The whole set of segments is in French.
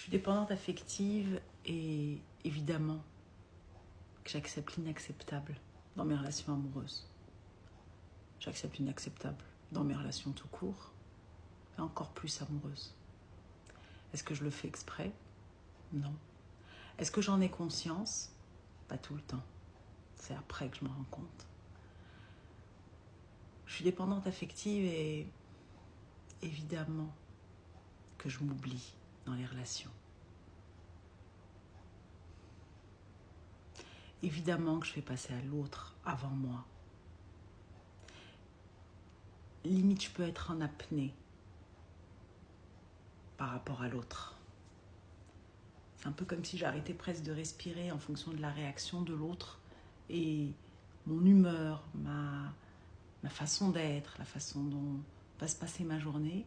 Je suis dépendante affective et évidemment que j'accepte l'inacceptable dans mes relations amoureuses. J'accepte l'inacceptable dans mes relations tout court et encore plus amoureuses. Est-ce que je le fais exprès? Non. Est-ce que j'en ai conscience? Pas tout le temps. C'est après que je me rends compte. Je suis dépendante affective et évidemment que je m'oublie dans les relations. Évidemment que je fais passer à l'autre avant moi. Limite, je peux être en apnée par rapport à l'autre. C'est un peu comme si j'arrêtais presque de respirer en fonction de la réaction de l'autre et mon humeur, ma façon d'être, la façon dont va se passer ma journée,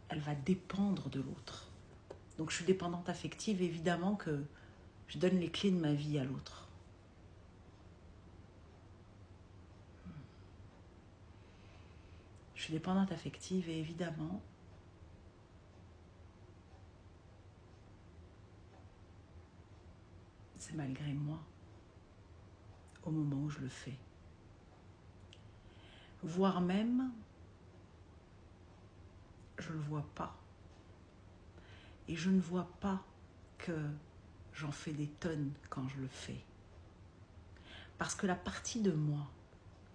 elle va dépendre de l'autre. Donc je suis dépendante affective, évidemment que je donne les clés de ma vie à l'autre. Je suis dépendante affective et évidemment c'est malgré moi au moment où je le fais. Voire même, je ne le vois pas. Et je ne vois pas que j'en fais des tonnes quand je le fais. Parce que la partie de moi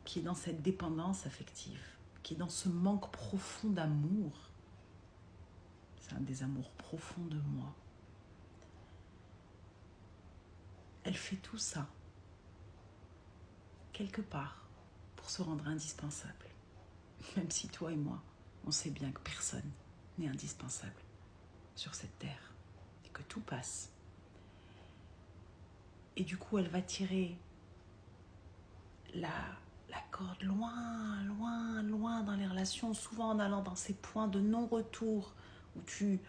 qui est dans cette dépendance affective, qui est dans ce manque profond d'amour, c'est un désamour profond de moi, elle fait tout ça, quelque part, pour se rendre indispensable. Même si toi et moi, on sait bien que personne n'est indispensable sur cette terre et que tout passe. Et du coup, elle va tirer la corde loin, loin, loin dans les relations, souvent en allant dans ces points de non-retour où tu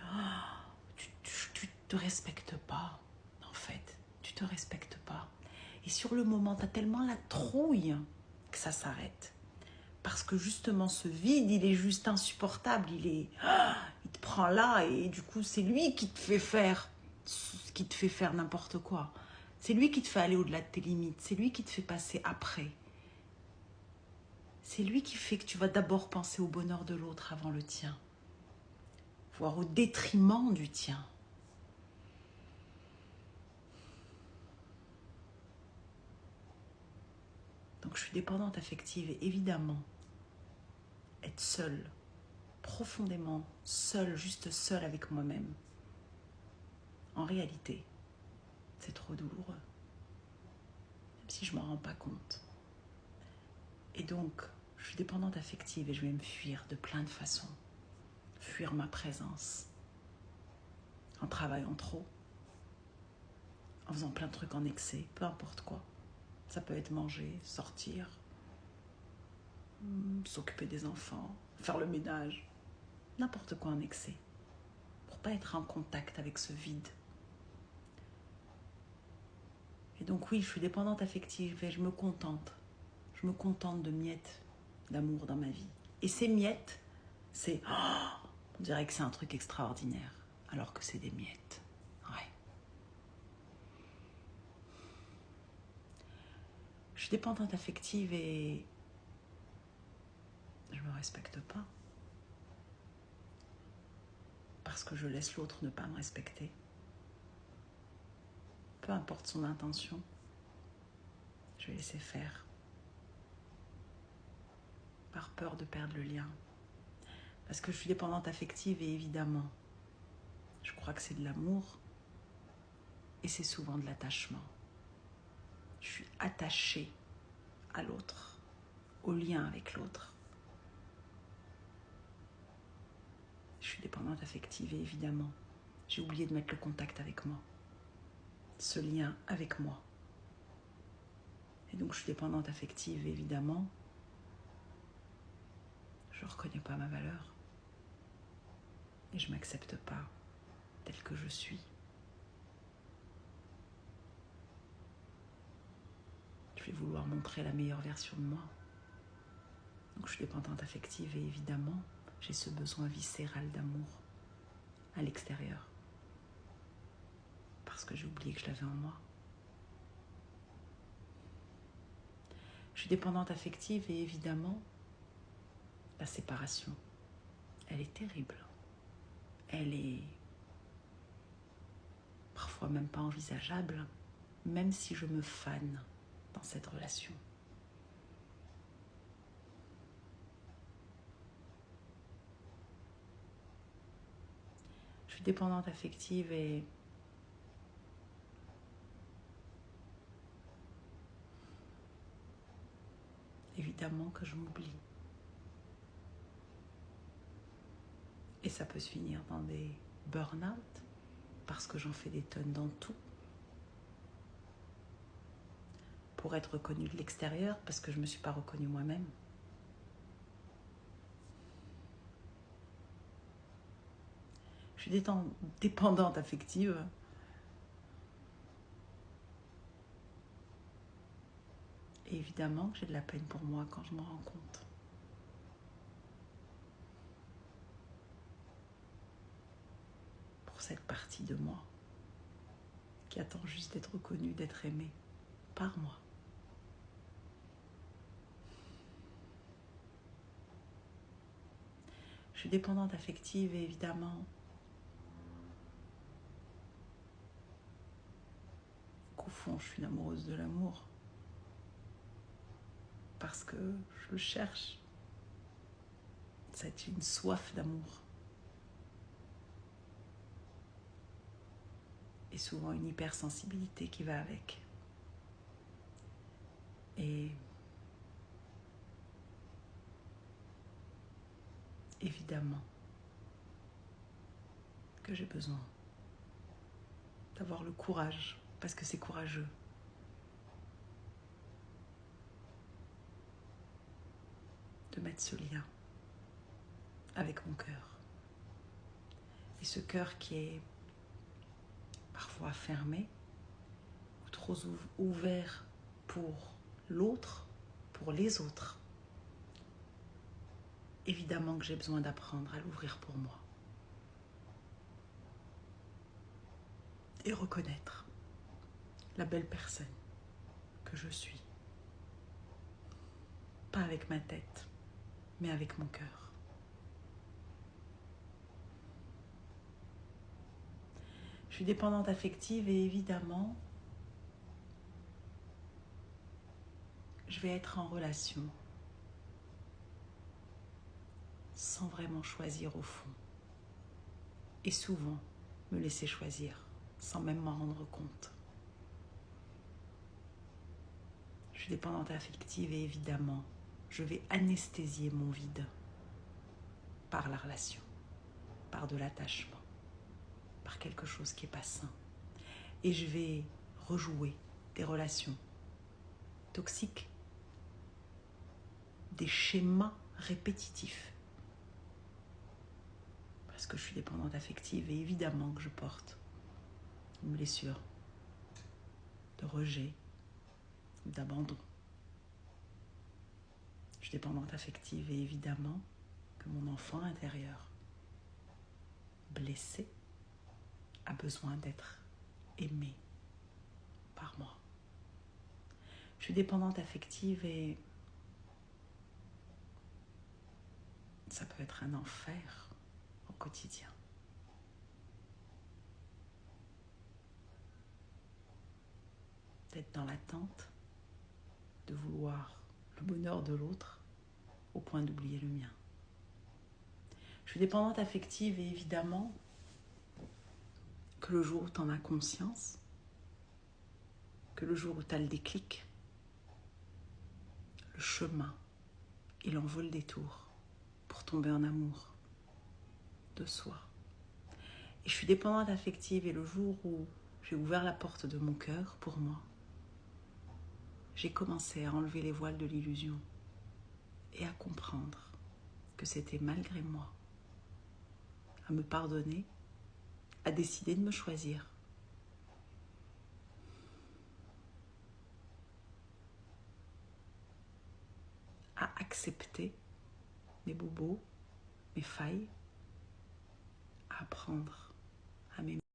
te respectes pas, en fait. Tu te respectes pas. Et sur le moment, tu as tellement la trouille que ça s'arrête. Parce que justement, ce vide, il est juste insupportable. Il te prend là et du coup, c'est lui qui te fait faire n'importe quoi. C'est lui qui te fait aller au-delà de tes limites. C'est lui qui te fait passer après. C'est lui qui fait que tu vas d'abord penser au bonheur de l'autre avant le tien, voire au détriment du tien. Donc je suis dépendante affective et évidemment, être seule, profondément seule, juste seule avec moi-même, en réalité, c'est trop douloureux, même si je ne m'en rends pas compte. Et donc, je suis dépendante affective et je vais me fuir de plein de façons. Fuir ma présence, en travaillant trop, en faisant plein de trucs en excès, peu importe quoi. Ça peut être manger, sortir, s'occuper des enfants, faire le ménage, n'importe quoi en excès, pour pas être en contact avec ce vide. Et donc oui, je suis dépendante affective et je me contente de miettes d'amour dans ma vie. Et ces miettes, on dirait que c'est un truc extraordinaire, alors que c'est des miettes. Ouais. Je suis dépendante affective et je me respecte pas. Parce que je laisse l'autre ne pas me respecter. Peu importe son intention, je vais laisser faire. Par peur de perdre le lien. Parce que je suis dépendante affective et évidemment, je crois que c'est de l'amour et c'est souvent de l'attachement. Je suis attachée à l'autre, au lien avec l'autre. Je suis dépendante affective et évidemment, j'ai oublié de mettre le contact avec moi, ce lien avec moi. Et donc je suis dépendante affective et évidemment, je ne reconnais pas ma valeur et je ne m'accepte pas telle que je suis. Je vais vouloir montrer la meilleure version de moi. Donc je suis dépendante affective et évidemment, j'ai ce besoin viscéral d'amour à l'extérieur. parce que j'ai oublié que je l'avais en moi. Je suis dépendante affective et évidemment, la séparation, elle est terrible. Elle est parfois même pas envisageable, même si je me fane dans cette relation. Je suis dépendante affective et évidemment que je m'oublie. Et ça peut se finir dans des burn-out parce que j'en fais des tonnes dans tout. Pour être reconnue de l'extérieur parce que je ne me suis pas reconnue moi-même. Je suis dépendante affective. Et évidemment que j'ai de la peine pour moi quand je me rends compte. Pour cette partie de moi qui attend juste d'être reconnue, d'être aimée par moi. Je suis dépendante affective et évidemment qu'au fond je suis une amoureuse de l'amour. Parce que je le cherche. C'est une soif d'amour. Et souvent une hypersensibilité qui va avec. Et évidemment que j'ai besoin d'avoir le courage, parce que c'est courageux, de mettre ce lien avec mon cœur. Et ce cœur qui est parfois fermé ou trop ouvert pour l'autre, pour les autres. Évidemment que j'ai besoin d'apprendre à l'ouvrir pour moi. Et reconnaître la belle personne que je suis. Pas avec ma tête, mais avec mon cœur. Je suis dépendante affective et évidemment, je vais être en relation sans vraiment choisir au fond. Et souvent, me laisser choisir sans même m'en rendre compte. Je suis dépendante affective et évidemment, je vais anesthésier mon vide par la relation, par de l'attachement, par quelque chose qui n'est pas sain. Et je vais rejouer des relations toxiques, des schémas répétitifs. Parce que je suis dépendante affective et évidemment que je porte une blessure de rejet ou d'abandon. Je suis dépendante affective et évidemment que mon enfant intérieur, blessé, a besoin d'être aimé par moi. Je suis dépendante affective et ça peut être un enfer au quotidien. D'être dans l'attente, de vouloir le bonheur de l'autre au point d'oublier le mien. Je suis dépendante affective et évidemment que le jour où tu en as conscience, que le jour où tu as le déclic, le chemin, il en vaut le détour pour tomber en amour de soi. Et je suis dépendante affective et le jour où j'ai ouvert la porte de mon cœur pour moi, j'ai commencé à enlever les voiles de l'illusion et à comprendre que c'était malgré moi, à me pardonner, à décider de me choisir. À accepter mes bobos, mes failles, à apprendre